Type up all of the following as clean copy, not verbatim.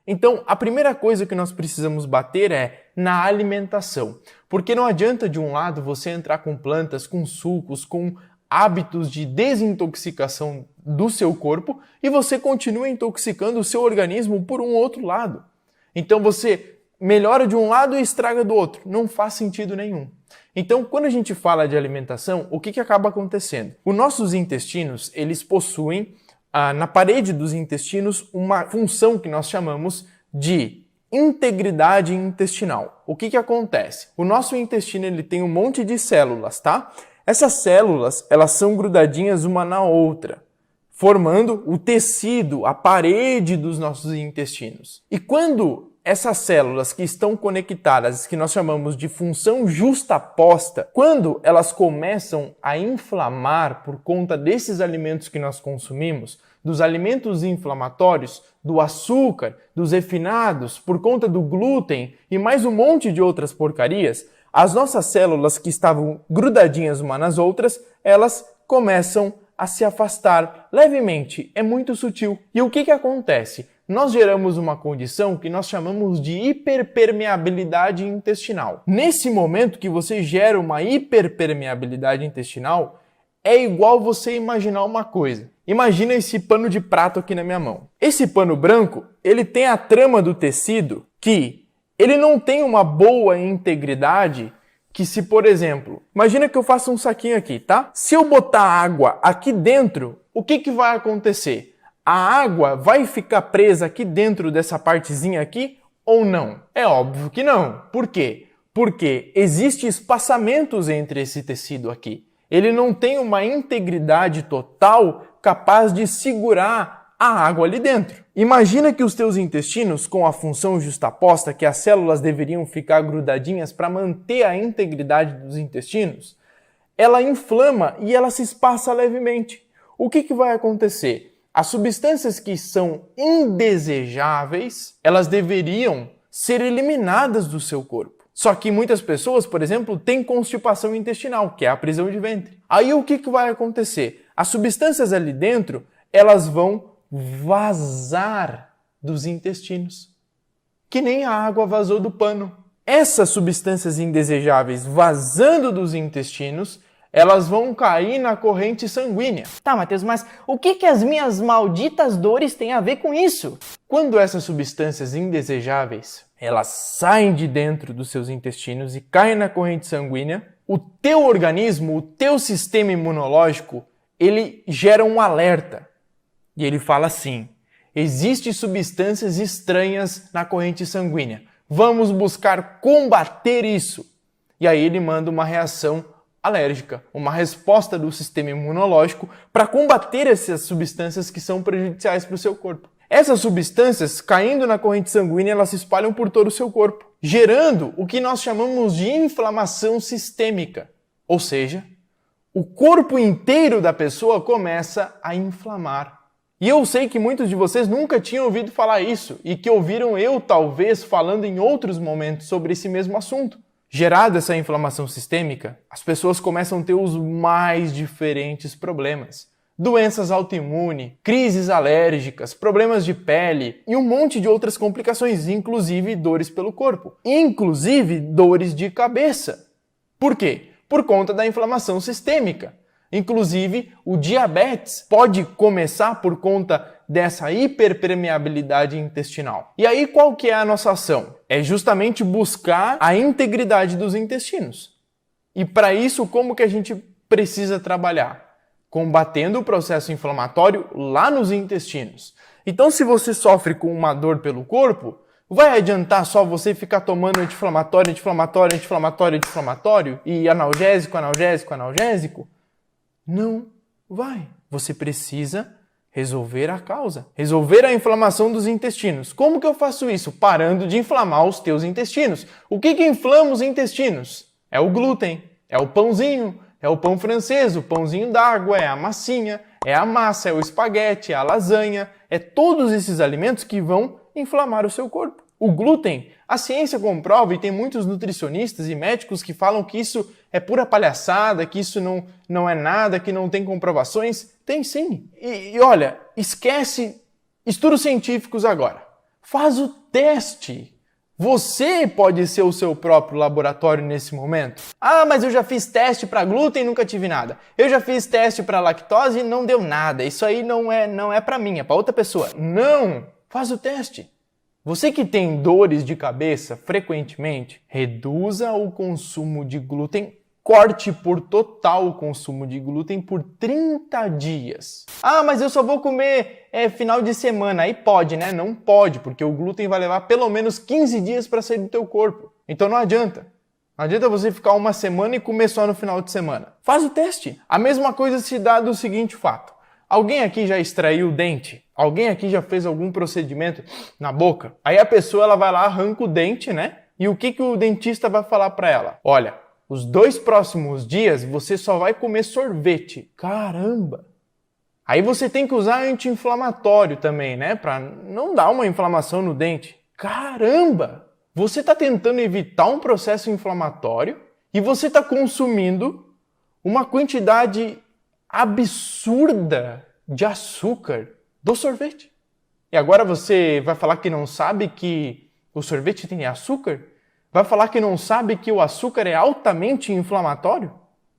Então, a primeira coisa que nós precisamos bater é na alimentação. Porque não adianta, de um lado, você entrar com plantas, com sucos, com hábitos de desintoxicação do seu corpo e você continua intoxicando o seu organismo por um outro lado. Então, você melhora de um lado e estraga do outro. Não faz sentido nenhum. Então, quando a gente fala de alimentação, o que acaba acontecendo? Os nossos intestinos, eles possuem na parede dos intestinos uma função que nós chamamos de integridade intestinal. O que acontece? O nosso intestino ele tem um monte de células, tá? Essas células elas são grudadinhas uma na outra, formando o tecido, a parede dos nossos intestinos. E quando essas células que estão conectadas, que nós chamamos de função justaposta, quando elas começam a inflamar por conta desses alimentos que nós consumimos, dos alimentos inflamatórios, do açúcar, dos refinados, por conta do glúten e mais um monte de outras porcarias, as nossas células que estavam grudadinhas umas nas outras, elas começam a se afastar levemente. É muito sutil. E o que acontece? Nós geramos uma condição que nós chamamos de hiperpermeabilidade intestinal. Nesse momento que você gera uma hiperpermeabilidade intestinal, é igual você imaginar uma coisa. Imagina esse pano de prato aqui na minha mão. Esse pano branco, ele tem a trama do tecido que ele não tem uma boa integridade que se, por exemplo, imagina que eu faço um saquinho aqui, tá? Se eu botar água aqui dentro, o que vai acontecer? A água vai ficar presa aqui dentro dessa partezinha aqui ou não? É óbvio que não. Por quê? Porque existem espaçamentos entre esse tecido aqui. Ele não tem uma integridade total capaz de segurar a água ali dentro. Imagina que os teus intestinos, com a função justaposta, que as células deveriam ficar grudadinhas para manter a integridade dos intestinos, ela inflama e ela se espaça levemente. O que vai acontecer? As substâncias que são indesejáveis, elas deveriam ser eliminadas do seu corpo. Só que muitas pessoas, por exemplo, têm constipação intestinal, que é a prisão de ventre. Aí o que vai acontecer? As substâncias ali dentro, elas vão vazar dos intestinos, que nem a água vazou do pano. Essas substâncias indesejáveis vazando dos intestinos, elas vão cair na corrente sanguínea. Tá, Matheus, mas o que as minhas malditas dores têm a ver com isso? Quando essas substâncias indesejáveis, elas saem de dentro dos seus intestinos e caem na corrente sanguínea, o teu organismo, o teu sistema imunológico, ele gera um alerta. E ele fala assim: existem substâncias estranhas na corrente sanguínea. Vamos buscar combater isso. E aí ele manda uma reação alérgica, uma resposta do sistema imunológico para combater essas substâncias que são prejudiciais para o seu corpo. Essas substâncias, caindo na corrente sanguínea, elas se espalham por todo o seu corpo, gerando o que nós chamamos de inflamação sistêmica. Ou seja, o corpo inteiro da pessoa começa a inflamar. E eu sei que muitos de vocês nunca tinham ouvido falar isso e que ouviram eu, talvez, falando em outros momentos sobre esse mesmo assunto. Gerada essa inflamação sistêmica, as pessoas começam a ter os mais diferentes problemas. Doenças autoimunes, crises alérgicas, problemas de pele e um monte de outras complicações, inclusive dores pelo corpo, inclusive dores de cabeça. Por quê? Por conta da inflamação sistêmica. Inclusive, o diabetes pode começar por conta dessa hiperpermeabilidade intestinal. E aí, qual que é a nossa ação? É justamente buscar a integridade dos intestinos. E para isso, como que a gente precisa trabalhar? Combatendo o processo inflamatório lá nos intestinos. Então, se você sofre com uma dor pelo corpo, vai adiantar só você ficar tomando anti-inflamatório, anti-inflamatório, anti-inflamatório, anti-inflamatório e analgésico, analgésico, analgésico? Não vai. Você precisa resolver a causa, resolver a inflamação dos intestinos. Como que eu faço isso? Parando de inflamar os teus intestinos. O que inflama os intestinos? É o glúten, é o pãozinho, é o pão francês, o pãozinho d'água, é a massinha, é a massa, é o espaguete, é a lasanha, é todos esses alimentos que vão inflamar o seu corpo. O glúten, a ciência comprova e tem muitos nutricionistas e médicos que falam que isso é pura palhaçada, que isso não é nada, que não tem comprovações. Tem sim. E olha, esquece estudos científicos agora. Faz o teste. Você pode ser o seu próprio laboratório nesse momento. Ah, mas eu já fiz teste para glúten e nunca tive nada. Eu já fiz teste para lactose e não deu nada. Isso aí não é para mim, é para outra pessoa. Não! Faz o teste. Você que tem dores de cabeça frequentemente, reduza o consumo de glúten, corte por total o consumo de glúten por 30 dias. Ah, mas eu só vou comer final de semana. Aí pode, né? Não pode, porque o glúten vai levar pelo menos 15 dias para sair do teu corpo. Então não adianta. Não adianta você ficar uma semana e comer só no final de semana. Faz o teste. A mesma coisa se dá do seguinte fato. Alguém aqui já extraiu o dente? Alguém aqui já fez algum procedimento na boca? Aí a pessoa ela vai lá, arranca o dente, né? E o que o dentista vai falar para ela? Olha, os 2 próximos dias você só vai comer sorvete. Caramba! Aí você tem que usar anti-inflamatório também, né? Para não dar uma inflamação no dente. Caramba! Você está tentando evitar um processo inflamatório e você está consumindo uma quantidade absurda de açúcar do sorvete. E agora você vai falar que não sabe que o sorvete tem açúcar? Vai falar que não sabe que o açúcar é altamente inflamatório?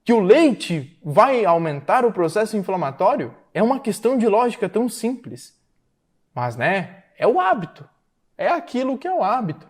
Que o leite vai aumentar o processo inflamatório? É uma questão de lógica tão simples. Mas, né, é o hábito. É aquilo que é o hábito.